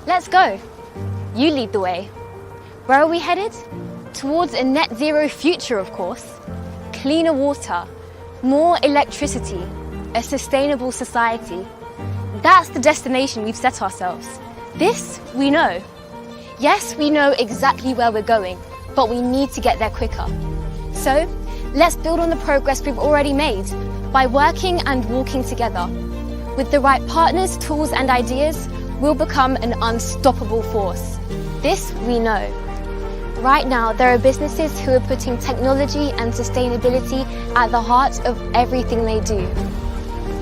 Let's go. You lead the way. Where are we headed? Towards a net zero future, of course. Cleaner water, more electricity, a sustainable society. That's the destination we've set ourselves. This we know. Yes, we know exactly where we're going, but we need to get there quicker. So, let's build on the progress we've already made by working and walking together. With the right partners, tools and ideas, we'll become an unstoppable force. This we know. Right now, there are businesses who are putting technology and sustainability at the heart of everything they do.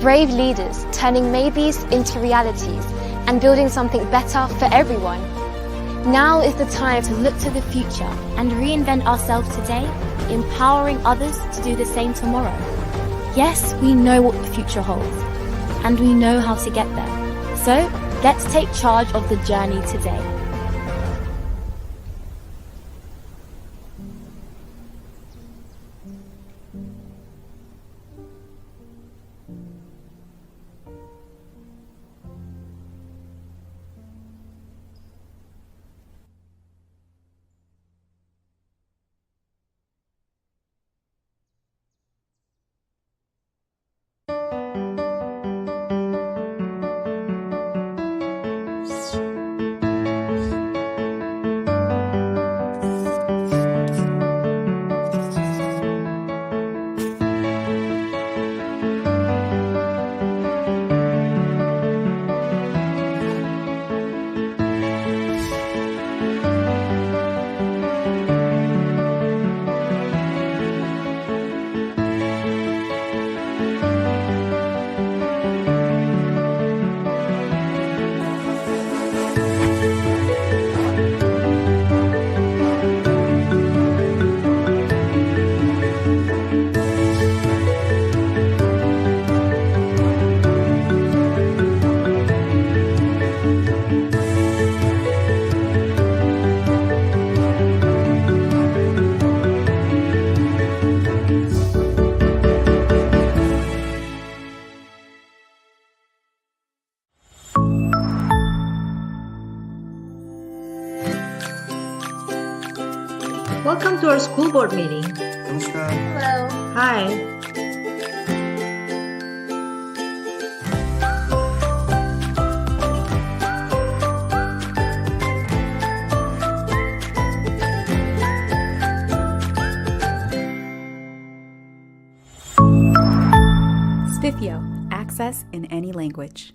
Brave leaders turning maybes into realities and building something better for everyone. Now is the time to look to the future and reinvent ourselves today, empowering others to do the same tomorrow. Yes, we know what the future holds, and we know how to get there. So, let's take charge of the journey today. Welcome to our school board meeting. Namaskar. Hello. Hi. Spiffio, access in any language.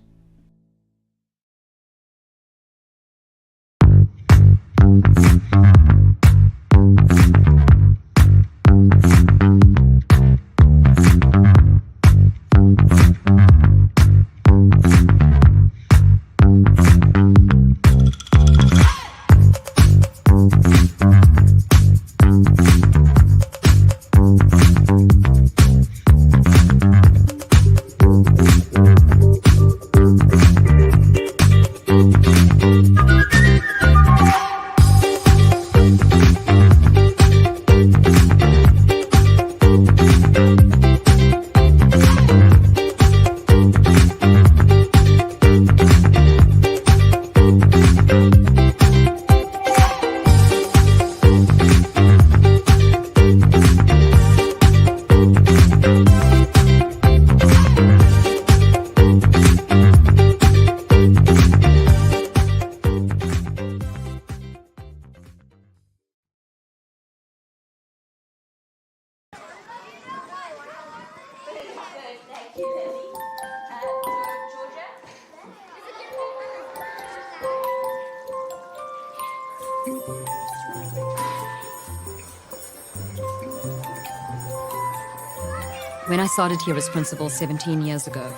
When I started here as principal 17 years ago,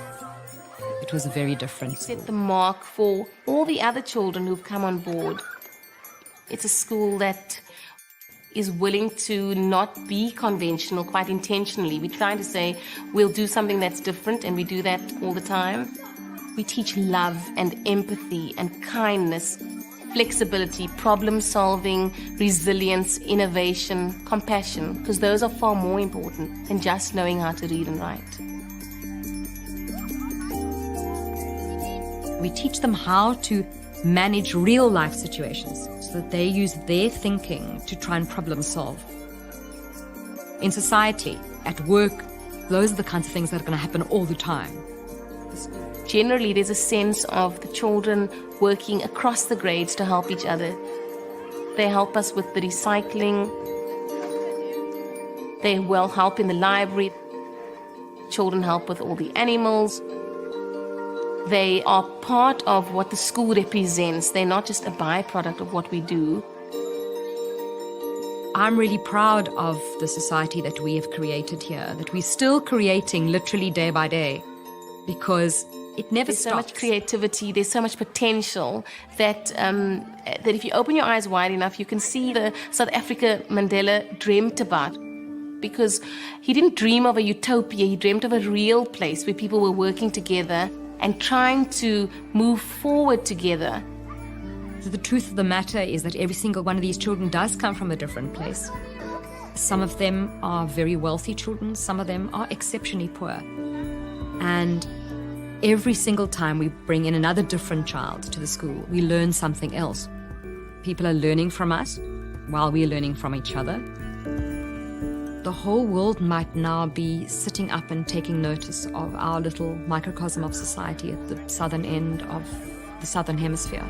it was very different. Set the mark for all the other children who've come on board. It's a school that is willing to not be conventional quite intentionally. We're trying to say we'll do something that's different, and we do that all the time. We teach love and empathy and kindness, flexibility, problem solving, resilience, innovation, compassion, because those are far more important than just knowing how to read and write. We teach them how to manage real life situations so that they use their thinking to try and problem solve. In society, at work, those are the kinds of things that are going to happen all the time. Generally, there's a sense of the children working across the grades to help each other. They help us with the recycling. They will help in the library. Children help with all the animals. They are part of what the school represents. They're not just a byproduct of what we do. I'm really proud of the society that we have created here, that we're still creating literally day by day, because it never There's stops. so much creativity, there's so much potential that if you open your eyes wide enough, you can see the South Africa Mandela dreamt about. Because he didn't dream of a utopia, he dreamt of a real place where people were working together and trying to move forward together. So the truth of the matter is that every single one of these children does come from a different place. Some of them are very wealthy children, some of them are exceptionally poor. And every single time we bring in another different child to the school, we learn something else. People are learning from us while we're learning from each other. The whole world might now be sitting up and taking notice of our little microcosm of society at the southern end of the southern hemisphere.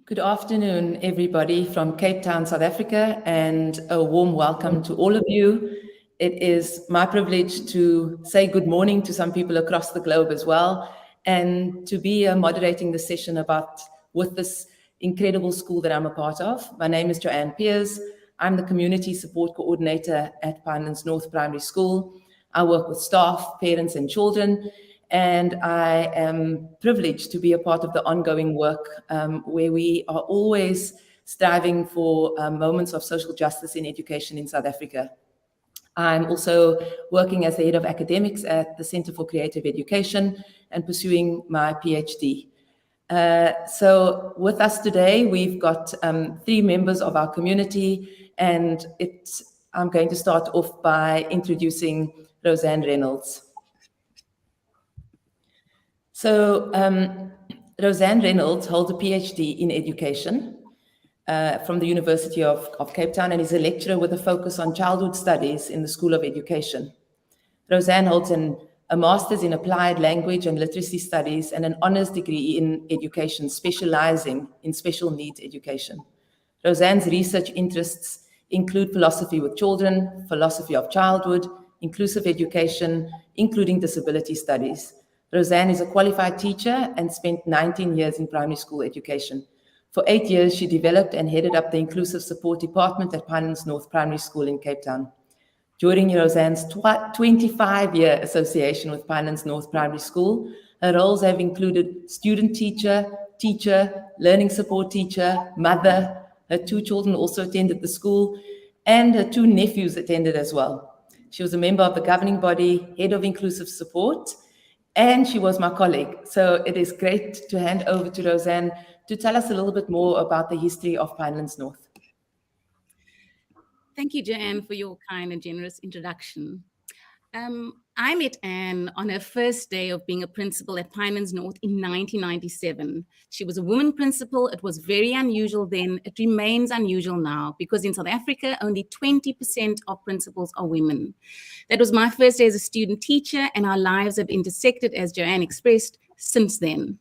Good afternoon, everybody from Cape Town, South Africa, and a warm welcome to all of you. It is my privilege to say good morning to some people across the globe as well, and to be moderating the session with this incredible school that I'm a part of. My name is Joanne Peers. I'm the Community Support Coordinator at Pinelands North Primary School. I work with staff, parents, and children, and I am privileged to be a part of the ongoing work where we are always striving for moments of social justice in education in South Africa. I'm also working as the head of academics at the Center for Creative Education and pursuing my PhD. So with us today, we've got 3 members of our community, and I'm going to start off by introducing Roseanne Reynolds. So Roseanne Reynolds holds a PhD in education from the University of Cape Town and is a lecturer with a focus on childhood studies in the School of Education. Roseanne holds a master's in applied language and literacy studies and an honors degree in education, specializing in special needs education. Roseanne's research interests include philosophy with children, philosophy of childhood, inclusive education, including disability studies. Roseanne is a qualified teacher and spent 19 years in primary school education. For 8 years, she developed and headed up the Inclusive Support Department at Pinelands North Primary School in Cape Town. During Roseanne's 25-year association with Pinelands North Primary School, her roles have included student teacher, learning support teacher, mother. Her 2 children also attended the school, and her 2 nephews attended as well. She was a member of the governing body, head of inclusive support, and she was my colleague. So it is great to hand over to Roseanne to tell us a little bit more about the history of Pinelands North. Thank you, Joanne, for your kind and generous introduction. I met Anne on her first day of being a principal at Pinelands North in 1997. She was a woman principal. It was very unusual then. It remains unusual now because in South Africa, only 20% of principals are women. That was my first day as a student teacher, and our lives have intersected, as Joanne expressed, since then.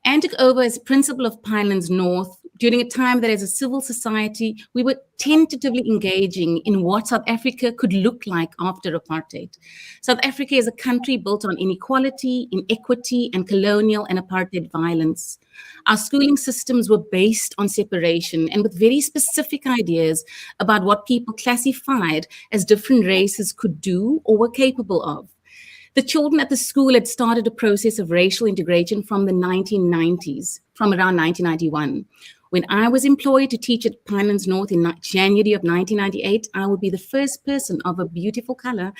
Anne took over as principal of Pinelands North during a time that as a civil society, we were tentatively engaging in what South Africa could look like after apartheid. South Africa is a country built on inequality, inequity, and colonial and apartheid violence. Our schooling systems were based on separation and with very specific ideas about what people classified as different races could do or were capable of. The children at the school had started a process of racial integration from the 1990s, from around 1991. When I was employed to teach at Pinelands North in January of 1998, I would be the first person of a beautiful color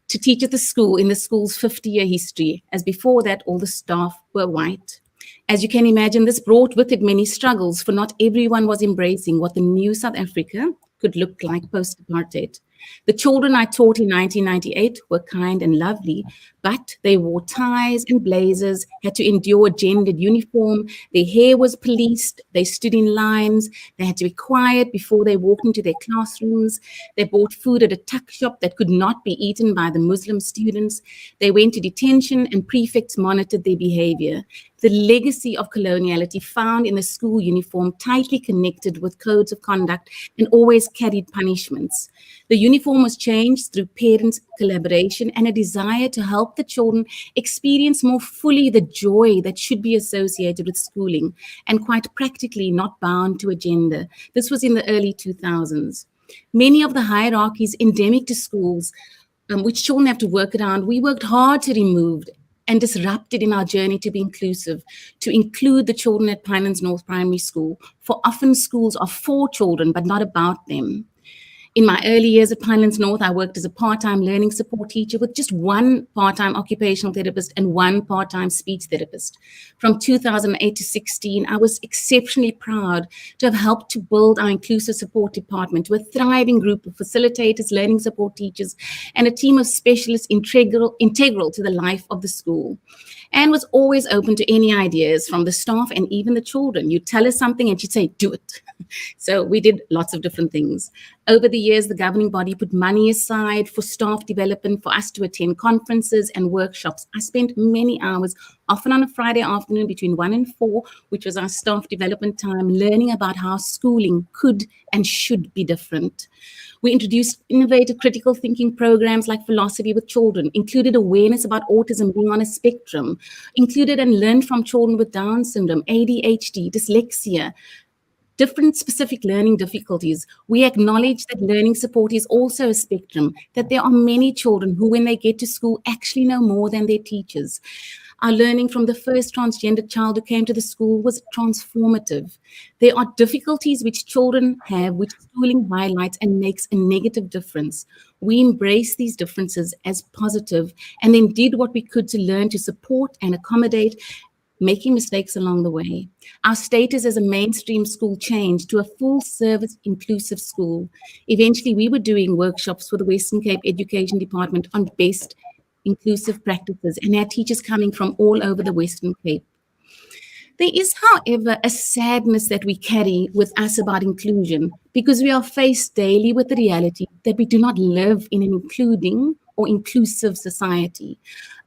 to teach at the school in the school's 50-year history, as before that, all the staff were white. As you can imagine, this brought with it many struggles, for not everyone was embracing what the new South Africa could look like post-apartheid. The children I taught in 1998 were kind and lovely, but they wore ties and blazers, had to endure a gendered uniform, their hair was policed, they stood in lines, they had to be quiet before they walked into their classrooms, they bought food at a tuck shop that could not be eaten by the Muslim students, they went to detention and prefects monitored their behavior. The legacy of coloniality found in the school uniform tightly connected with codes of conduct and always carried punishments. The uniform was changed through parents' collaboration and a desire to help the children experience more fully the joy that should be associated with schooling and quite practically not bound to a gender. This was in the early 2000s. Many of the hierarchies endemic to schools, which children have to work around, we worked hard to remove and disrupted in our journey to be inclusive, to include the children at Pinelands North Primary School. For often schools are for children, but not about them. In my early years at Pinelands North, I worked as a part-time learning support teacher with just one part-time occupational therapist and one part-time speech therapist. From 2008 to 16, I was exceptionally proud to have helped to build our inclusive support department to a thriving group of facilitators, learning support teachers, and a team of specialists integral to the life of the school. And was always open to any ideas from the staff and even the children. You'd tell us something and she'd say, do it. So we did lots of different things. Over the years, the governing body put money aside for staff development, for us to attend conferences and workshops. I spent many hours, often on a Friday afternoon between 1 and 4, which was our staff development time, learning about how schooling could and should be different. We introduced innovative critical thinking programs like philosophy with children, included awareness about autism being on a spectrum, included and learned from children with Down syndrome, ADHD, dyslexia, different specific learning difficulties. We acknowledge that learning support is also a spectrum, that there are many children who, when they get to school, actually know more than their teachers. Our learning from the first transgender child who came to the school was transformative. There are difficulties which children have, which schooling highlights and makes a negative difference. We embrace these differences as positive and then did what we could to learn to support and accommodate, making mistakes along the way. Our status as a mainstream school changed to a full-service inclusive school. Eventually, we were doing workshops for the Western Cape Education Department on best inclusive practices, and had teachers coming from all over the Western Cape. There is, however, a sadness that we carry with us about inclusion because we are faced daily with the reality that we do not live in an including or inclusive society.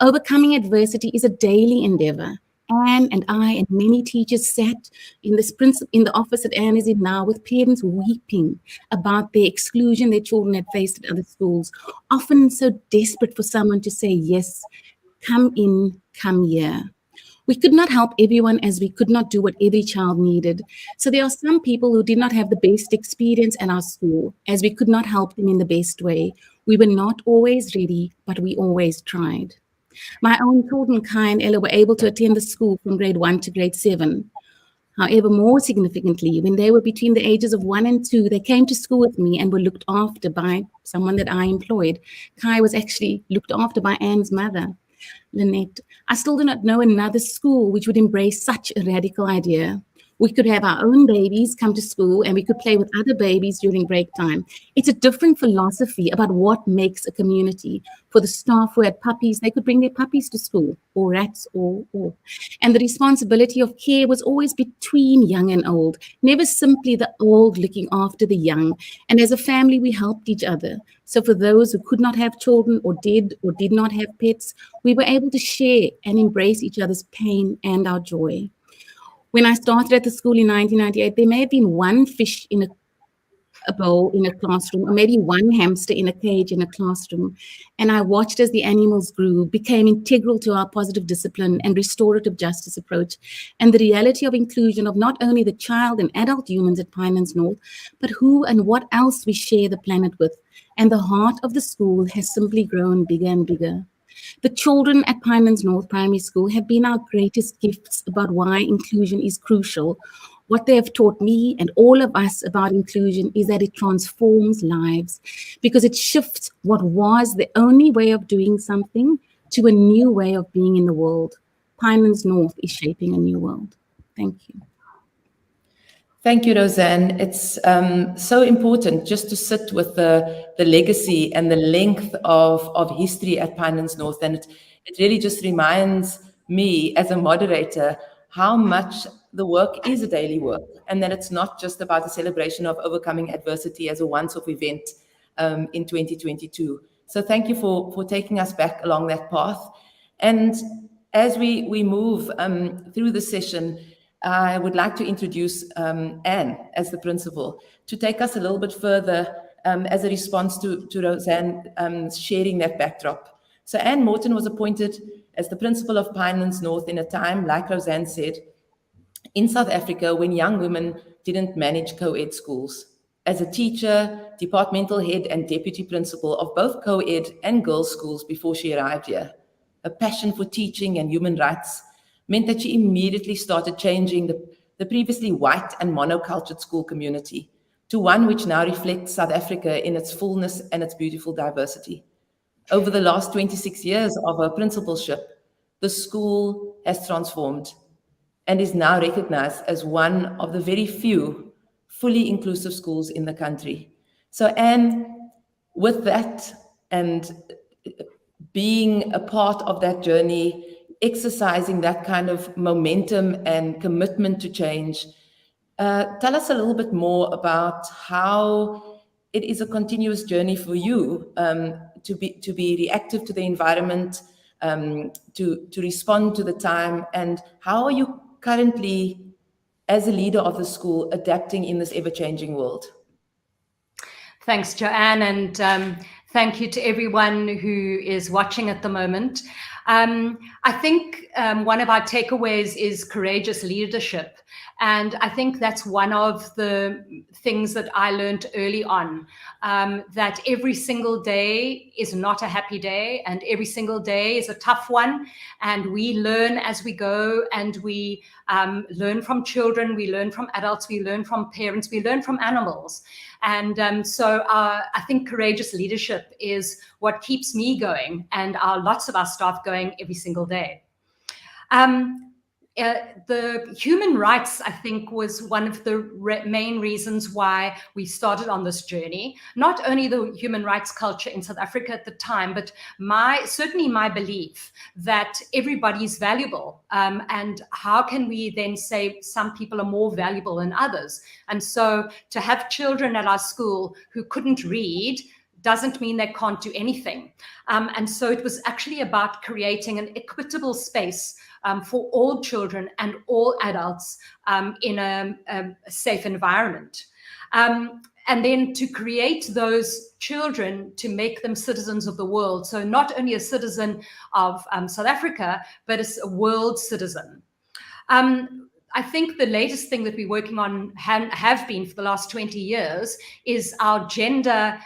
Overcoming adversity is a daily endeavor. Anne and I and many teachers sat in the office that Anne is in now with parents weeping about the exclusion their children had faced at other schools, often so desperate for someone to say, yes, come in, come here. We could not help everyone as we could not do what every child needed. So there are some people who did not have the best experience at our school, as we could not help them in the best way. We were not always ready, but we always tried. My own children, Kai and Ella, were able to attend the school from grade 1 to grade 7. However, more significantly, when they were between the ages of 1 and 2, they came to school with me and were looked after by someone that I employed. Kai was actually looked after by Anne's mother, Lynette. I still do not know another school which would embrace such a radical idea. We could have our own babies come to school and we could play with other babies during break time. It's a different philosophy about what makes a community. For the staff who had puppies, they could bring their puppies to school, or rats, or. And the responsibility of care was always between young and old, never simply the old looking after the young. And as a family, we helped each other. So for those who could not have children or did not have pets, we were able to share and embrace each other's pain and our joy. When I started at the school in 1998, there may have been one fish in a bowl in a classroom, or maybe one hamster in a cage in a classroom. And I watched as the animals grew, became integral to our positive discipline and restorative justice approach, and the reality of inclusion of not only the child and adult humans at Pinelands North, but who and what else we share the planet with. And the heart of the school has simply grown bigger and bigger. The children at Pinelands North Primary School have been our greatest gifts about why inclusion is crucial. What they have taught me and all of us about inclusion is that it transforms lives because it shifts what was the only way of doing something to a new way of being in the world. Pinelands North is shaping a new world. Thank you. Thank you, Roseanne. It's so important just to sit with the legacy and the length of history at Pinelands North. And it really just reminds me as a moderator how much the work is a daily work, and that it's not just about the celebration of overcoming adversity as a once-off event in 2022. So thank you for taking us back along that path. And as we move through the session, I would like to introduce Anne as the principal to take us a little bit further as a response to Roseanne sharing that backdrop. So Anne Morton was appointed as the principal of Pinelands North in a time, like Roseanne said, in South Africa when young women didn't manage co-ed schools. As a teacher, departmental head and deputy principal of both co-ed and girls' schools before she arrived here, a passion for teaching and human rights meant that she immediately started changing the previously white and monocultured school community to one which now reflects South Africa in its fullness and its beautiful diversity. Over the last 26 years of her principalship, the school has transformed and is now recognized as one of the very few fully inclusive schools in the country. So Anne, with that and being a part of that journey, exercising that kind of momentum and commitment to change, tell us a little bit more about how it is a continuous journey for you to be reactive to the environment, to respond to the time, and how are you currently, as a leader of the school, adapting in this ever-changing world? Thanks, Joanne, and thank you to everyone who is watching at the moment. I think one of our takeaways is courageous leadership. And I think that's one of the things that I learned early on, that every single day is not a happy day, and every single day is a tough one. And we learn as we go, and we learn from children, we learn from adults, we learn from parents, we learn from animals. And so I think courageous leadership is what keeps me going and lots of our staff going every single day. The human rights, I think, was one of the main reasons why we started on this journey. Not only the human rights culture in South Africa at the time, but certainly my belief that everybody is valuable. And how can we then say some people are more valuable than others? And so to have children at our school who couldn't read doesn't mean they can't do anything. And so it was actually about creating an equitable space for all children and all adults in a safe environment. And then to create those children to make them citizens of the world. So not only a citizen of South Africa, but as a world citizen. I think the latest thing that we're working on have been for the last 20 years is our gender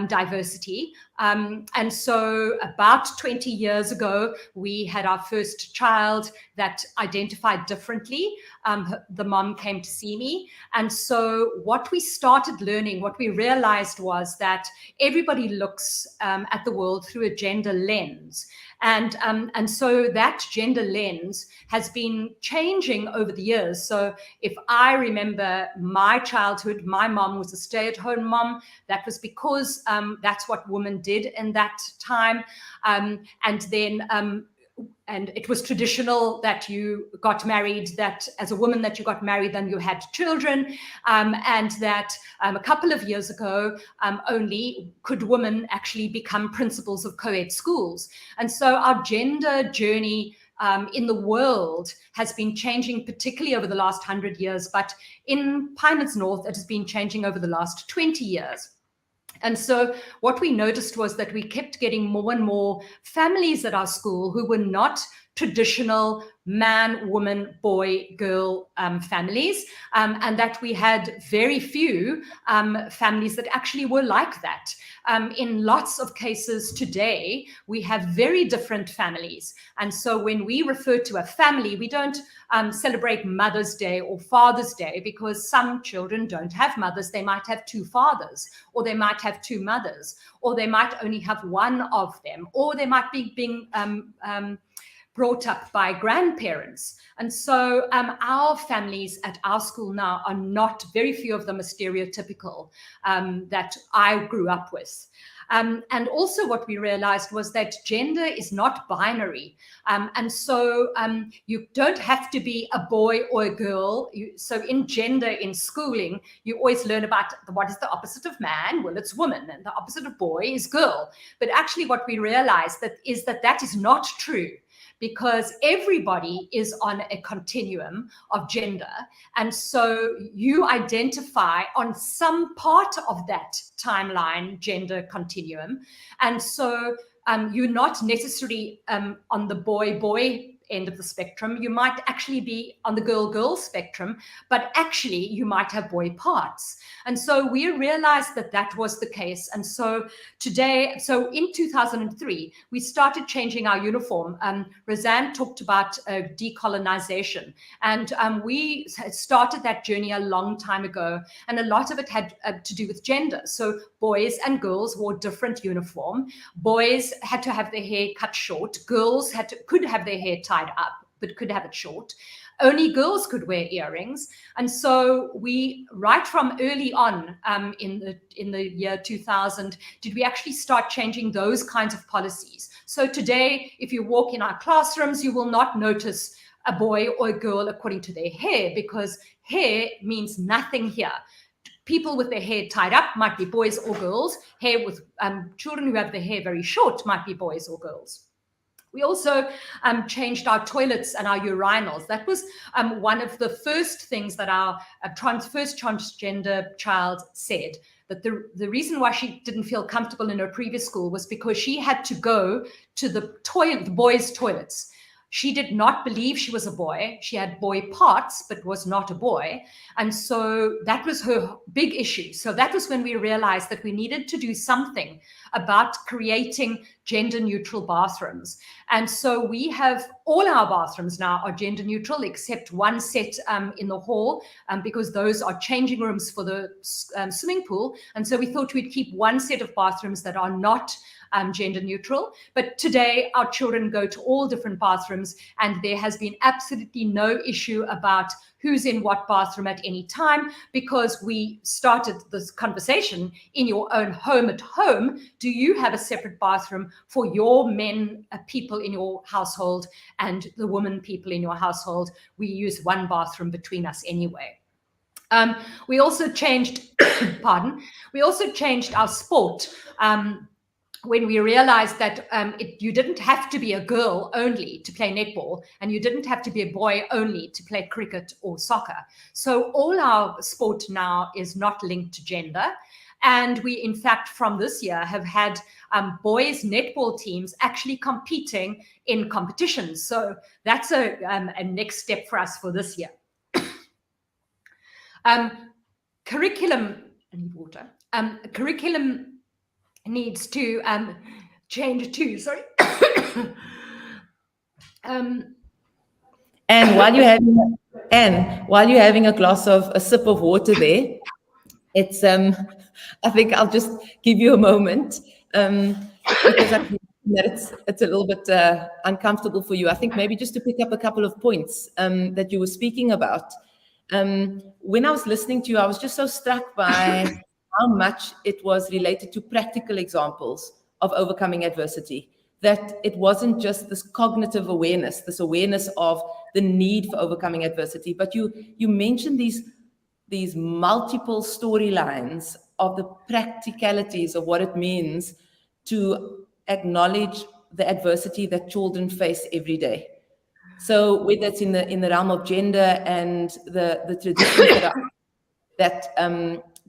diversity. And so about 20 years ago, we had our first child that identified differently. The mom came to see me. And so what we started learning, what we realized was that everybody looks at the world through a gender lens. And so that gender lens has been changing over the years. So if I remember my childhood, my mom was a stay-at-home mom. That was because that's what women did in that time. And it was traditional that you got married, that as a woman that you got married, then you had children, and that a couple of years ago, only could women actually become principals of co-ed schools. And so our gender journey in the world has been changing, particularly over the last 100 years, but in Pinelands North, it has been changing over the last 20 years. And so what we noticed was that we kept getting more and more families at our school who were not traditional man, woman, boy, girl families, and that we had very few families that actually were like that. In lots of cases today, we have very different families. And so when we refer to a family, we don't celebrate Mother's Day or Father's Day, because some children don't have mothers. They might have two fathers, or they might have two mothers, or they might only have one of them, or they might be being brought up by grandparents. And so our families at our school now are not, very few of them are stereotypical that I grew up with. And also what we realized was that gender is not binary. And so you don't have to be a boy or a girl. So in gender, in schooling, you always learn about what is the opposite of man? Well, it's woman, and the opposite of boy is girl. But actually what we realized is that is not true, because everybody is on a continuum of gender. And so you identify on some part of that timeline gender continuum. And so you're not necessarily on the boy-boy end of the spectrum. You might actually be on the girl-girl spectrum, but actually you might have boy parts. And so we realized that was the case. And so today, so in 2003, we started changing our uniform. Roseanne talked about decolonization, and we started that journey a long time ago. And a lot of it had to do with gender. So boys and girls wore different uniform. Boys had to have their hair cut short. Girls could have their hair tied up, but could have it short. Only girls could wear earrings. And so we, right from early on in the year 2000, did we actually start changing those kinds of policies. So today, if you walk in our classrooms, you will not notice a boy or a girl according to their hair, because hair means nothing here. People with their hair tied up might be boys or girls. Hair with children who have their hair very short might be boys or girls. We also changed our toilets and our urinals. That was one of the first things that our first transgender child said, that the reason why she didn't feel comfortable in her previous school was because she had to go to the boys' toilets. She did not believe she was a boy. She had boy parts, but was not a boy. And so that was her big issue. So that was when we realized that we needed to do something about creating gender neutral bathrooms. And so we have all our bathrooms now are gender neutral, except one set in the hall, because those are changing rooms for the swimming pool. And so we thought we'd keep one set of bathrooms that are not gender neutral. But today our children go to all different bathrooms, and there has been absolutely no issue about who's in what bathroom at any time, because we started this conversation in your own home at home. Do you have a separate bathroom for your men people in your household and the women people in your household? We use one bathroom between us anyway. We also changed, we also changed our sport. When we realized that you didn't have to be a girl only to play netball, and you didn't have to be a boy only to play cricket or soccer. So all our sport now is not linked to gender. And we, in fact, from this year have had boys netball teams actually competing in competitions. So that's a next step for us for this year. Curriculum, I need water. Curriculum needs to change too. Sorry. And while you're having a sip of water there, it's I think I'll just give you a moment because I think that it's a little bit uncomfortable for you. I think maybe just to pick up a couple of points that you were speaking about. When I was listening to you, I was just so struck by how much it was related to practical examples of overcoming adversity, that it wasn't just this cognitive awareness, this awareness of the need for overcoming adversity, but you mentioned these multiple storylines of the practicalities of what it means to acknowledge the adversity that children face every day. So whether it's in the realm of gender and the traditions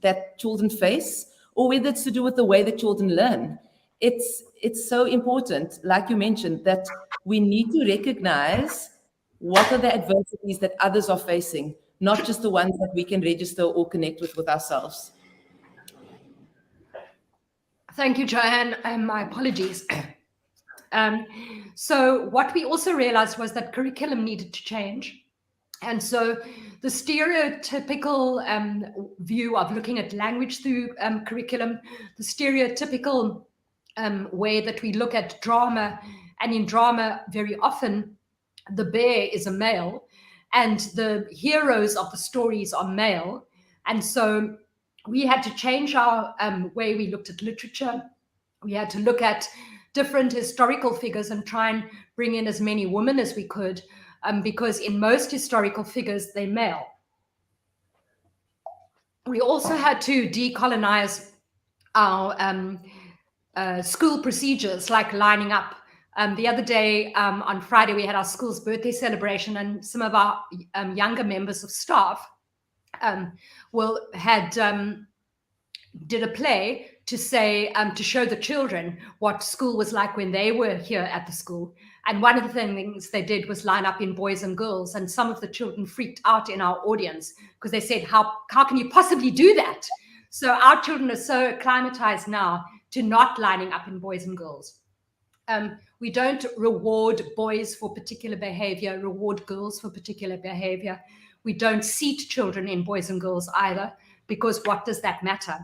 that children face, or whether it's to do with the way that children learn. It's so important, like you mentioned, that we need to recognize what are the adversities that others are facing, not just the ones that we can register or connect with ourselves. Thank you, Joanne, and my apologies. So what we also realized was that curriculum needed to change. And so the stereotypical view of looking at language through curriculum, the stereotypical way that we look at drama, and in drama very often the bear is a male, and the heroes of the stories are male. And so we had to change our way we looked at literature. We had to look at different historical figures and try and bring in as many women as we could, because in most historical figures, they're male. We also had to decolonize our school procedures, like lining up. The other day, on Friday, we had our school's birthday celebration, and some of our younger members of staff did a play to say, to show the children what school was like when they were here at the school. And one of the things they did was line up in boys and girls, and some of the children freaked out in our audience because they said, how can you possibly do that? So our children are so acclimatized now to not lining up in boys and girls. We don't reward boys for particular behavior, reward girls for particular behavior. We don't seat children in boys and girls either, because what does that matter?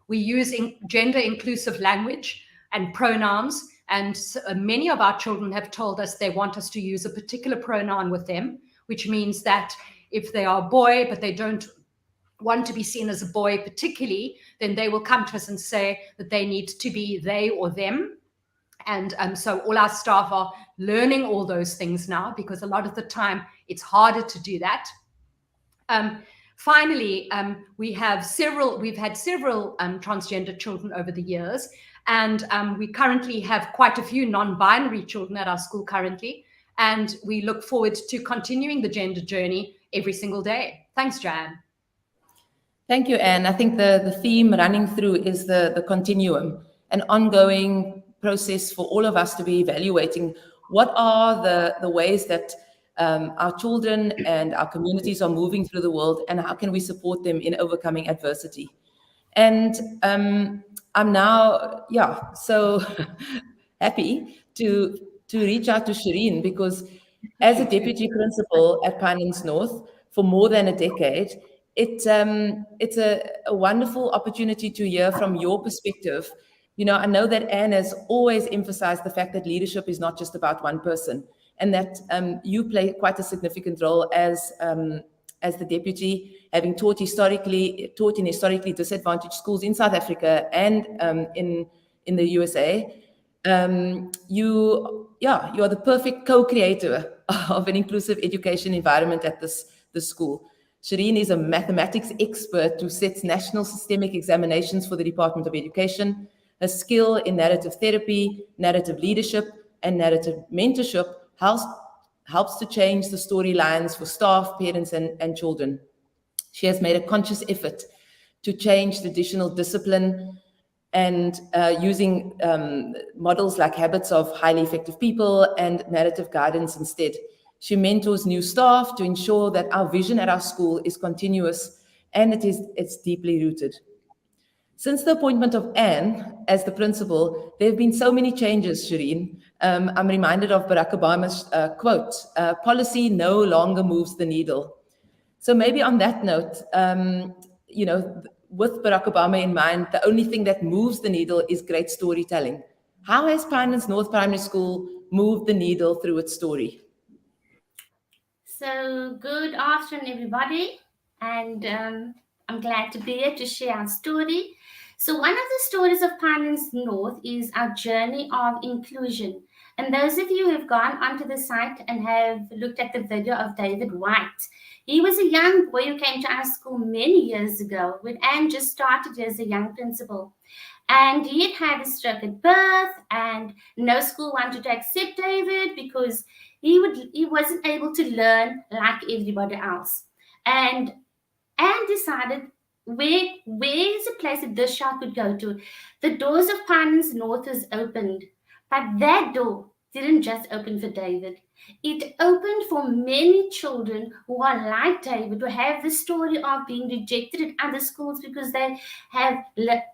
We use gender inclusive language and pronouns, and many of our children have told us they want us to use a particular pronoun with them, which means that if they are a boy, but they don't want to be seen as a boy particularly, then they will come to us and say that they need to be they or them. And so all our staff are learning all those things now, because a lot of the time it's harder to do that. Finally, we've had several transgender children over the years, and we currently have quite a few non-binary children at our school currently, and we look forward to continuing the gender journey every single day. Thanks, Joanne. Thank you, Anne. I think the theme running through is the continuum, an ongoing process for all of us to be evaluating what are the ways that our children and our communities are moving through the world, and how can we support them in overcoming adversity. And I'm now, so happy to reach out to Shireen, because as a deputy principal at Pinelands North for more than a decade, it's a wonderful opportunity to hear from your perspective. You know, I know that Anne has always emphasized the fact that leadership is not just about one person, and that you play quite a significant role as the deputy, having taught in historically disadvantaged schools in South Africa and in the USA. You are the perfect co-creator of an inclusive education environment at this school. Shireen is a mathematics expert who sets national systemic examinations for the Department of Education. Her skill in narrative therapy, narrative leadership, and narrative mentorship helps to change the storylines for staff, parents, and children. She has made a conscious effort to change traditional discipline and using models like habits of highly effective people and narrative guidance instead. She mentors new staff to ensure that our vision at our school is continuous and it's deeply rooted. Since the appointment of Anne as the principal, there have been so many changes, Shireen. I'm reminded of Barack Obama's quote, policy no longer moves the needle. So maybe on that note, with Barack Obama in mind, the only thing that moves the needle is great storytelling. How has Pinelands North Primary School moved the needle through its story? So good afternoon, everybody, and I'm glad to be here to share our story. So one of the stories of Pinelands North is our journey of inclusion. And those of you who have gone onto the site and have looked at the video of David White, he was a young boy who came to our school many years ago when Anne just started as a young principal. And he had a stroke at birth, and no school wanted to accept David because he wasn't able to learn like everybody else. And Anne decided, where is a place that this child could go to? The doors of Pinelands North was opened, but that door didn't just open for David. It opened for many children who are like David, who have the story of being rejected at other schools because they have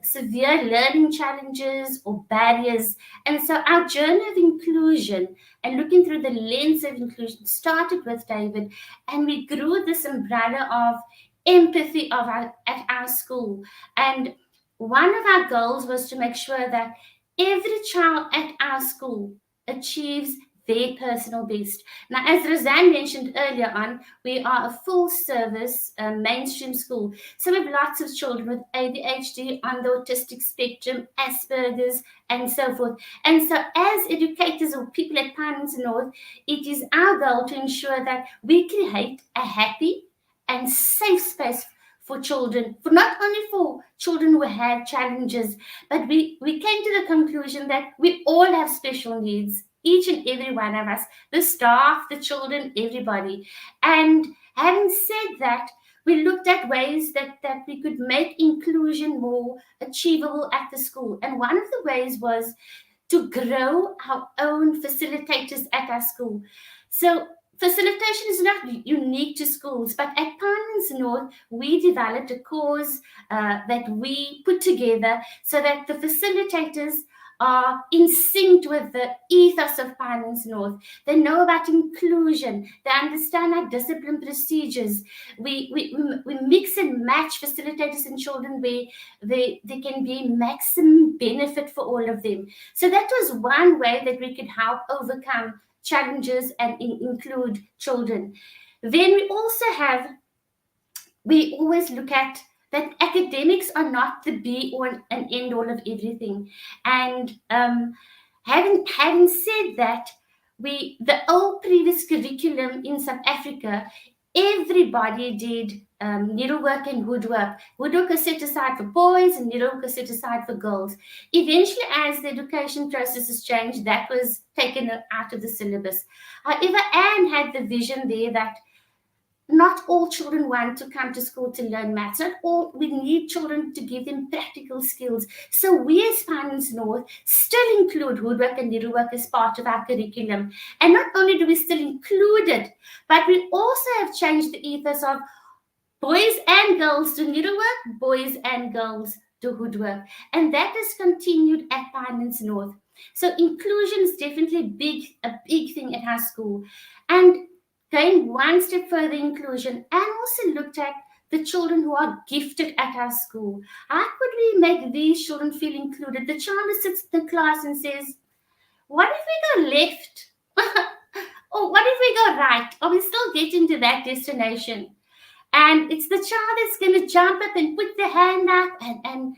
severe learning challenges or barriers. And so our journey of inclusion and looking through the lens of inclusion started with David, and we grew this umbrella of empathy at our school. And one of our goals was to make sure that every child at our school achieves their personal best. Now, as Roseanne mentioned earlier on, we are a full-service mainstream school. So we have lots of children with ADHD, on the autistic spectrum, Asperger's, and so forth. And so as educators or people at Pinelands North, it is our goal to ensure that we create a happy and safe space for children, for not only for children who have challenges, but we came to the conclusion that we all have special needs, each and every one of us, the staff, the children, everybody. And having said that, we looked at ways that we could make inclusion more achievable at the school. And one of the ways was to grow our own facilitators at our school. So facilitation is not unique to schools, but at Pinelands North, we developed a course that we put together so that the facilitators are in sync with the ethos of Pinelands North. They know about inclusion. They understand our discipline procedures. We mix and match facilitators and children where they can be maximum benefit for all of them. So that was one way that we could help overcome challenges and include children. Then we always look at that academics are not the be all and end all of everything. And having said that, the old previous curriculum in South Africa, everybody did needlework and woodwork. Woodwork was set aside for boys and needlework was set aside for girls. Eventually, as the education processes changed, that was taken out of the syllabus. However, Anne had the vision there that not all children want to come to school to learn maths. Not all. We need children to give them practical skills. So we as Pinelands North still include woodwork and needlework as part of our curriculum. And not only do we still include it, but we also have changed the ethos of boys and girls do needlework, boys and girls do woodwork. And that has continued at Pinelands North. So inclusion is definitely a big thing at our school. And going one step further, inclusion, and also looked at the children who are gifted at our school. How could we make these children feel included? The child who sits in the class and says, what if we go left? Or what if we go right? Are we still getting to that destination? And it's the child that's going to jump up and put their hand up and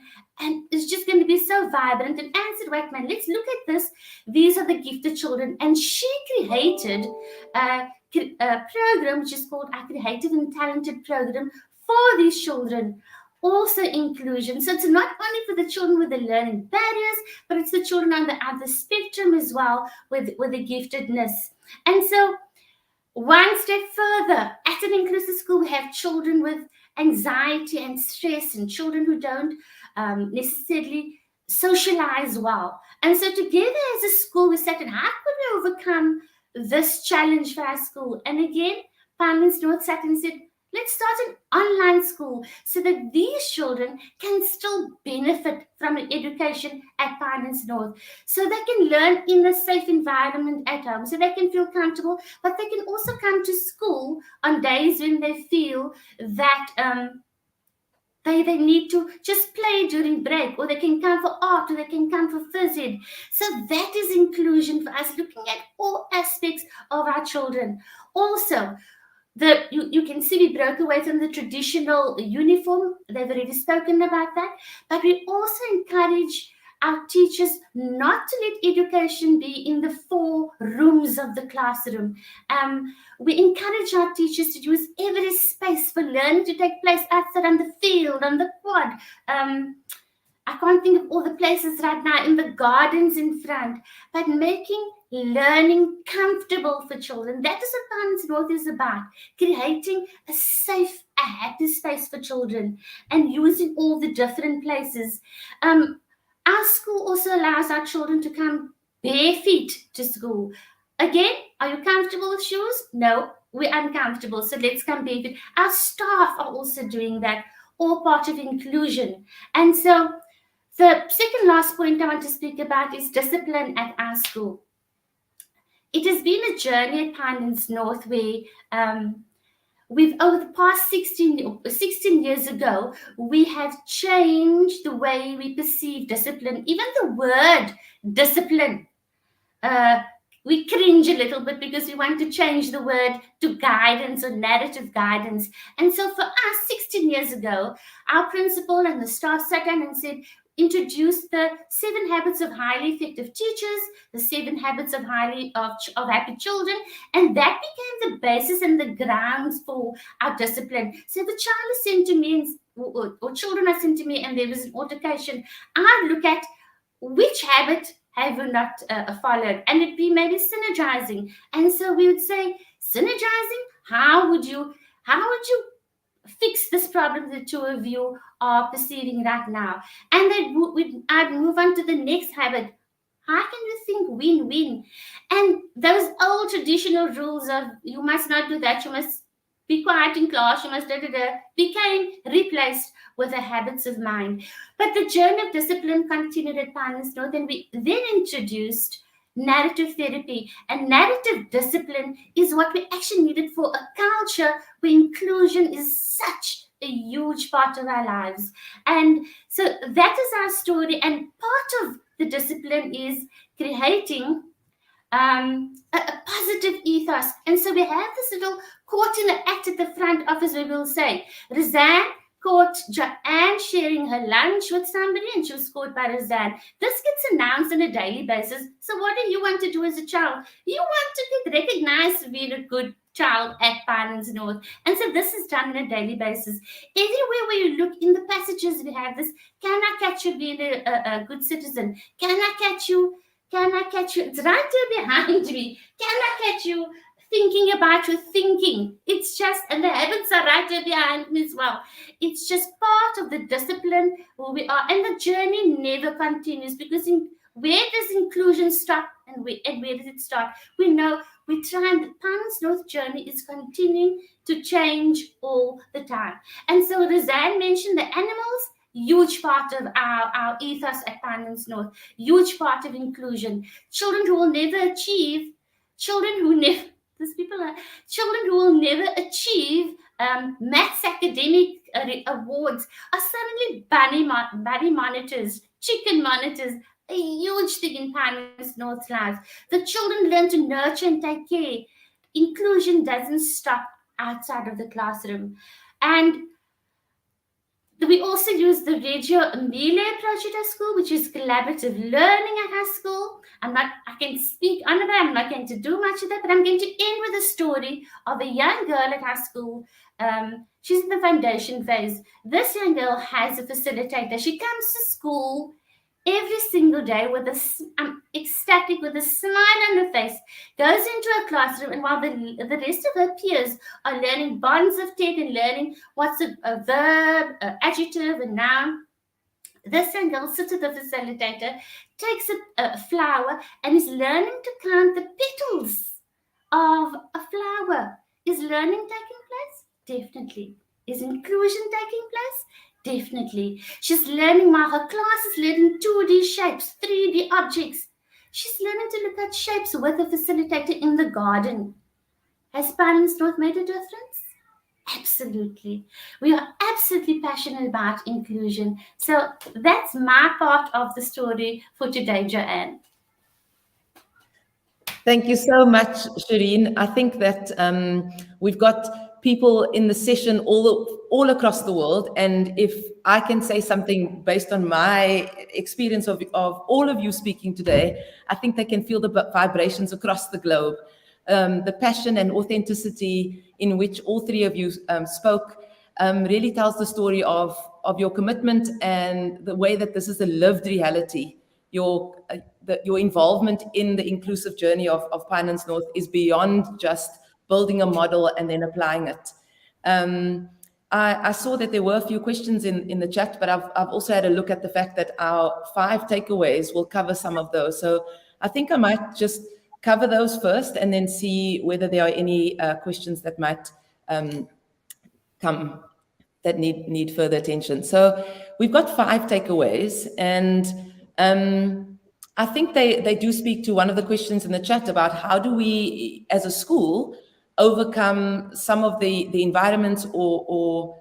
it's just going to be so vibrant. And Anne said, wait, man, let's look at this. These are the gifted children. And she created a program which is called a Creative and Talented Program for these children. Also inclusion. So it's not only for the children with the learning barriers, but it's the children on the other spectrum as well with the giftedness. And so one step further, at an inclusive school, we have children with anxiety and stress and children who don't necessarily socialize well. And so together as a school, we said, how could we overcome this challenge for our school? And again, Pinelands North sat and said, let's start an online school so that these children can still benefit from an education at Pinelands North. So they can learn in a safe environment at home, so they can feel comfortable, but they can also come to school on days when they feel that they need to just play during break, or they can come for art, or they can come for phys ed. So that is inclusion for us, looking at all aspects of our children. Also, you can see we broke away from the traditional uniform. They've already spoken about that. But we also encourage our teachers not to let education be in the 4 rooms of the classroom. We encourage our teachers to use every space for learning to take place outside on the field, on the quad. I can't think of all the places right now, in the gardens in front, but making learning comfortable for children. That is what Pinelands North is about, creating a safe, a happy space for children and using all the different places. Our school also allows our children to come bare feet to school. Again, are you comfortable with shoes? No, we're uncomfortable, so let's come bare feet. Our staff are also doing that, all part of inclusion. And so the second last point I want to speak about is discipline at our school. It has been a journey at Pinelands North where we've, over the past 16 years ago, we have changed the way we perceive discipline. Even the word discipline we cringe a little bit because we want to change the word to guidance or narrative guidance. And so for us, 16 years ago, our principal and the staff sat down and said, introduced the 7 habits of highly effective teachers, the 7 habits of happy children, and that became the basis and the grounds for our discipline. So if a child is sent to me or children are sent to me and there was an altercation, I look at which habit have you not followed, and it'd be maybe synergizing. And so we would say, synergizing, how would you fix this problem the two of you are perceiving right now? And then I'd move on to the next habit. How can you think win-win? And those old traditional rules of you must not do that, you must be quiet in class, you must became replaced with the habits of mind. But the journey of discipline continued at Pinelands North, and we then introduced narrative therapy. And narrative discipline is what we actually needed for a culture where inclusion is such a huge part of our lives. And so that is our story, and part of the discipline is creating a positive ethos. And so we have this little caught in the act at the front office where we'll say, Roseanne caught Joanne sharing her lunch with somebody and she was caught by Roseanne. This gets announced on a daily basis. So what do you want to do as a child? You want to get recognized as being a good child at Pinelands North. And so this is done on a daily basis. Everywhere where you look in the passages, we have this, can I catch you being a good citizen? Can I catch you? Can I catch you? It's right there behind me. Can I catch you thinking about your thinking? It's just, and the habits are right there behind me as well. It's just part of the discipline where we are. And the journey never continues, because where does inclusion stop and where does it start? We know we try, and the Pinelands North journey is continuing to change all the time. And so Roseanne mentioned the animals. Huge part of our ethos at Pinelands North, huge part of inclusion. Children who will never achieve maths academic awards are suddenly bunny monitors, chicken monitors, a huge thing in Pinelands North's lives. The children learn to nurture and take care. Inclusion doesn't stop outside of the classroom. And we also use the Reggio Emilia approach at our school, which is collaborative learning at our school. I can speak on that. I'm not going to do much of that, but I'm going to end with a story of a young girl at our school. She's in the foundation phase. This young girl has a facilitator. She comes to school every single day with ecstatic, with a smile on her face, goes into her classroom, and while the rest of her peers are learning bonds of text and learning what's a verb, an adjective, a noun, this young girl sits with the facilitator, takes a flower, and is learning to count the petals of a flower. Is learning taking place? Definitely. Is inclusion taking place? Definitely. She's learning while her class is learning 2D shapes, 3D objects. She's learning to look at shapes with a facilitator in the garden. Has Pinelands North made a difference? Absolutely. We are absolutely passionate about inclusion. So that's my part of the story for today, Joanne. Thank you so much, Shireen. I think that we've got people in the session all across the world. And if I can say something based on my experience of all of you speaking today, I think they can feel the vibrations across the globe. The passion and authenticity in which all 3 of you spoke really tells the story of your commitment and the way that this is a lived reality. Your involvement in the inclusive journey of Pinelands North is beyond just building a model and then applying it. I saw that there were a few questions in the chat, but I've also had a look at the fact that our 5 takeaways will cover some of those. So I think I might just cover those first and then see whether there are any questions that might come that need further attention. So we've got 5 takeaways, and I think they do speak to one of the questions in the chat about how do we, as a school, overcome some of the environments or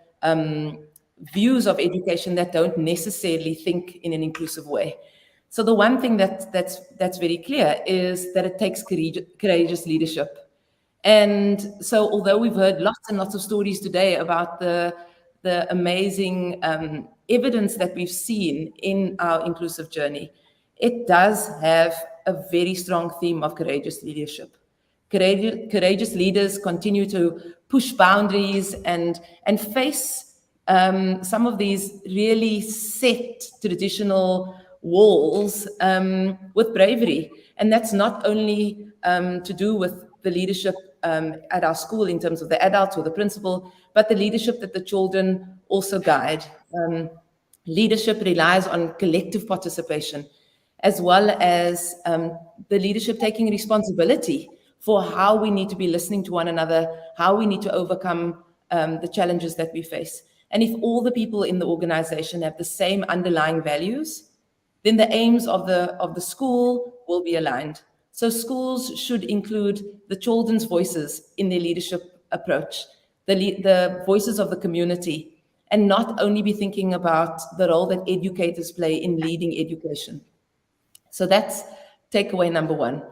views of education that don't necessarily think in an inclusive way. So the one thing that's very clear is that it takes courageous leadership. And so although we've heard lots and lots of stories today about the amazing evidence that we've seen in our inclusive journey, it does have a very strong theme of courageous leadership. Courageous leaders continue to push boundaries and face some of these really set traditional walls with bravery. And that's not only to do with the leadership at our school in terms of the adults or the principal, but the leadership that the children also guide. Leadership relies on collective participation, as well as the leadership taking responsibility for how we need to be listening to one another, how we need to overcome the challenges that we face. And if all the people in the organization have the same underlying values, then the aims of the school will be aligned. So schools should include the children's voices in their leadership approach, the voices of the community, and not only be thinking about the role that educators play in leading education. So that's takeaway number one.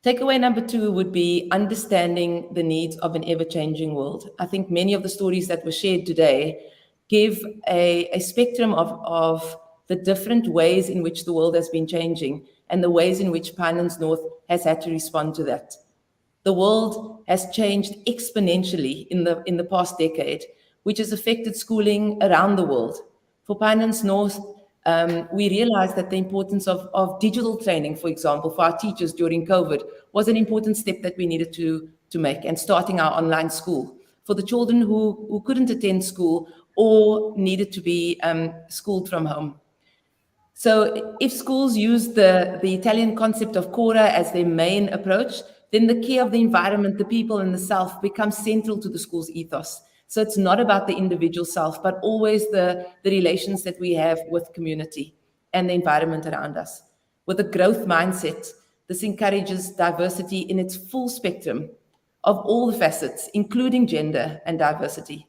Takeaway number two would be understanding the needs of an ever-changing world. I think many of the stories that were shared today give a spectrum of the different ways in which the world has been changing and the ways in which Pinelands North has had to respond to that. The world has changed exponentially in the past decade, which has affected schooling around the world. For Pinelands North, we realized that the importance of digital training, for example, for our teachers during COVID was an important step that we needed to make, and starting our online school. For the children who couldn't attend school or needed to be schooled from home. So if schools use the Italian concept of cura as their main approach, then the care of the environment, the people, and the self becomes central to the school's ethos. So it's not about the individual self, but always the relations that we have with community and the environment around us. With a growth mindset, this encourages diversity in its full spectrum of all the facets, including gender and diversity.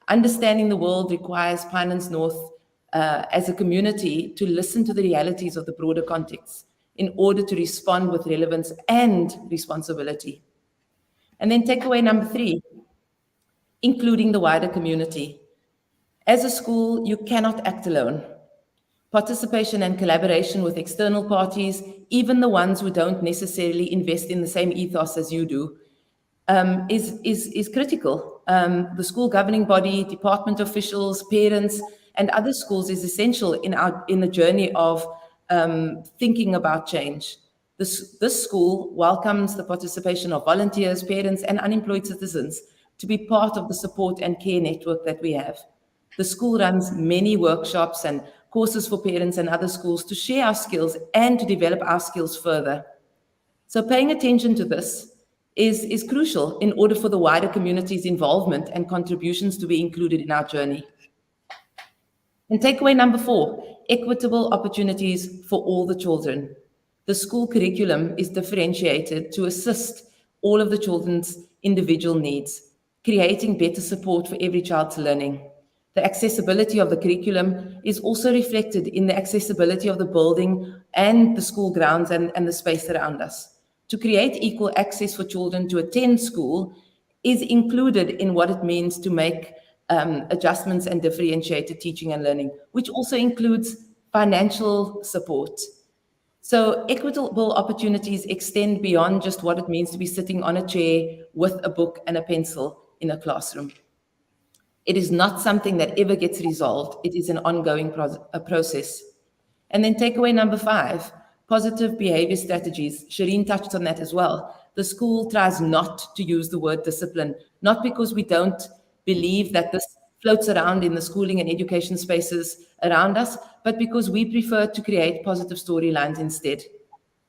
Understanding the world requires Pinelands North as a community to listen to the realities of the broader context in order to respond with relevance and responsibility. And then takeaway number three, including the wider community. As a school, you cannot act alone. Participation and collaboration with external parties, even the ones who don't necessarily invest in the same ethos as you do, is critical. The school governing body, department officials, parents, and other schools is essential in the journey of thinking about change. This school welcomes the participation of volunteers, parents, and unemployed citizens to be part of the support and care network that we have. The school runs many workshops and courses for parents and other schools to share our skills and to develop our skills further. So paying attention to this is crucial in order for the wider community's involvement and contributions to be included in our journey. And takeaway number four, equitable opportunities for all the children. The school curriculum is differentiated to assist all of the children's individual needs, creating better support for every child's learning. The accessibility of the curriculum is also reflected in the accessibility of the building and the school grounds and the space around us. To create equal access for children to attend school is included in what it means to make adjustments and differentiated teaching and learning, which also includes financial support. So equitable opportunities extend beyond just what it means to be sitting on a chair with a book and a pencil in a classroom. It is not something that ever gets resolved. It is an ongoing process. And then takeaway number five, positive behavior strategies. Shireen touched on that as well. The school tries not to use the word discipline, not because we don't believe that this floats around in the schooling and education spaces around us, but because we prefer to create positive storylines instead.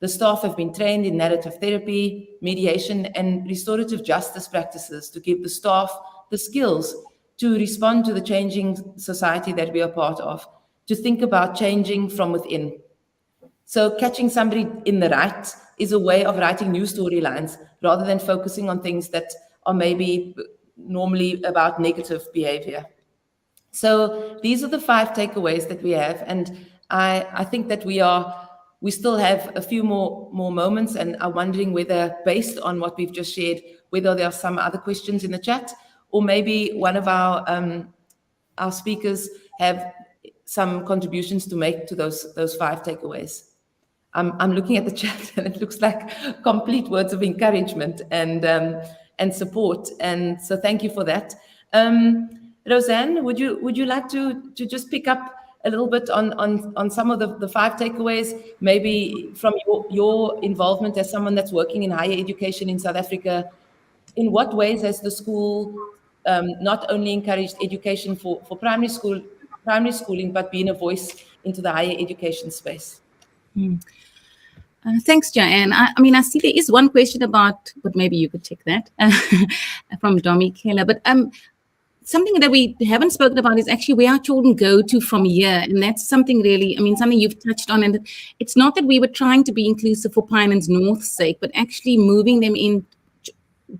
The staff have been trained in narrative therapy, mediation, and restorative justice practices to give the staff the skills to respond to the changing society that we are part of, to think about changing from within. So catching somebody in the right is a way of writing new storylines rather than focusing on things that are maybe normally about negative behavior. So these are the five takeaways that we have. And I think that we are We still have a few more moments, and are wondering whether, based on what we've just shared, whether there are some other questions in the chat, or maybe one of our speakers have some contributions to make to those 5 takeaways. I'm looking at the chat, and it looks like complete words of encouragement and support, and so thank you for that. Roseanne, would you like to just pick up a little bit on some of the 5 takeaways, maybe from your involvement as someone that's working in higher education in South Africa? In what ways has the school not only encouraged education for primary schooling, but been a voice into the higher education space? Thanks, Joanne. I mean, I see there is one question about, but maybe you could check that from Domi Keller. But something that we haven't spoken about is actually where our children go to from here. And that's something really, I mean, something you've touched on. And it's not that we were trying to be inclusive for Pinelands North's sake, but actually moving them in,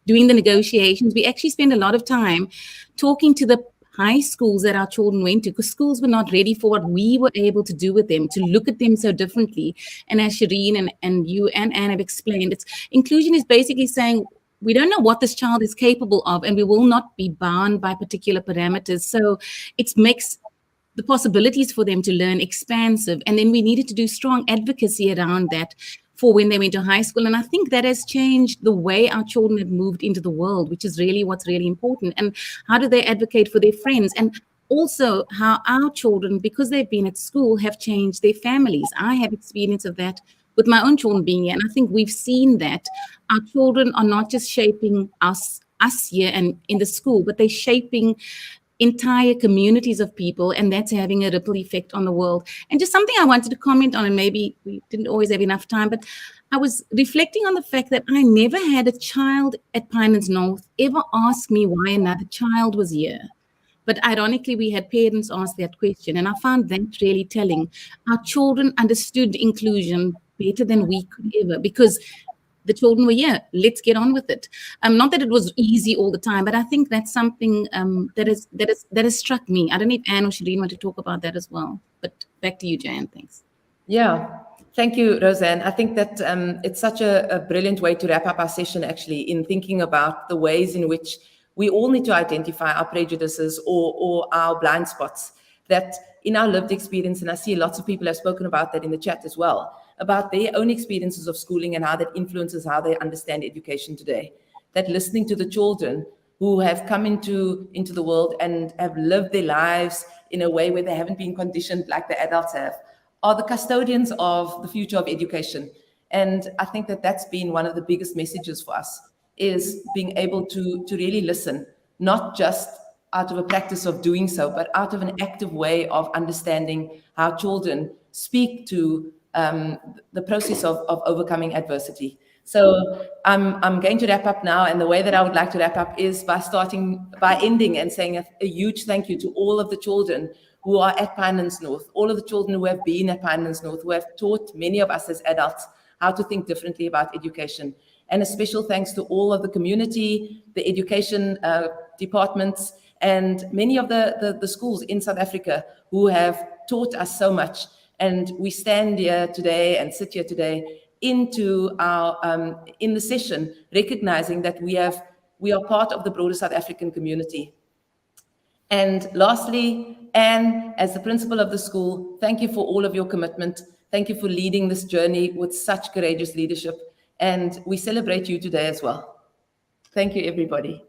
doing the negotiations. We actually spend a lot of time talking to the high schools that our children went to, because schools were not ready for what we were able to do with them, to look at them so differently. And as Shireen and you and Anne have explained, inclusion is basically saying, we don't know what this child is capable of, and we will not be bound by particular parameters. So it makes the possibilities for them to learn expansive. And then we needed to do strong advocacy around that for when they went to high school. And I think that has changed the way our children have moved into the world, which is really what's really important. And how do they advocate for their friends? And also how our children, because they've been at school, have changed their families. I have experience of that with my own children being here. And I think we've seen that our children are not just shaping us here and in the school, but they're shaping entire communities of people, and that's having a ripple effect on the world. And just something I wanted to comment on, and maybe we didn't always have enough time, but I was reflecting on the fact that I never had a child at Pinelands North ever ask me why another child was here. But ironically, we had parents ask that question, and I found that really telling. Our children understood inclusion better than we could ever, because the children were here. Let's get on with it. Not that it was easy all the time, but I think that's something that has struck me. I don't know if Anne or Shireen want to talk about that as well. But back to you, Jan. Thanks. Yeah, thank you, Roseanne. I think that it's such a brilliant way to wrap up our session, actually, in thinking about the ways in which we all need to identify our prejudices or our blind spots, that in our lived experience, and I see lots of people have spoken about that in the chat as well, about their own experiences of schooling and how that influences how they understand education today. That listening to the children who have come into the world and have lived their lives in a way where they haven't been conditioned like the adults have, are the custodians of the future of education. And I think that that's been one of the biggest messages for us, is being able to really listen, not just out of a practice of doing so, but out of an active way of understanding how children speak to the process of overcoming adversity. So I'm going to wrap up now, and the way that I would like to wrap up is by ending and saying a huge thank you to all of the children who are at Pinelands North, all of the children who have been at Pinelands North, who have taught many of us as adults how to think differently about education. And a special thanks to all of the community, the education departments, and many of the schools in South Africa who have taught us so much. And we stand here today and sit here today into our in the session, recognizing that we are part of the broader South African community. And lastly, Anne, as the principal of the school, thank you for all of your commitment. Thank you for leading this journey with such courageous leadership. And we celebrate you today as well. Thank you, everybody.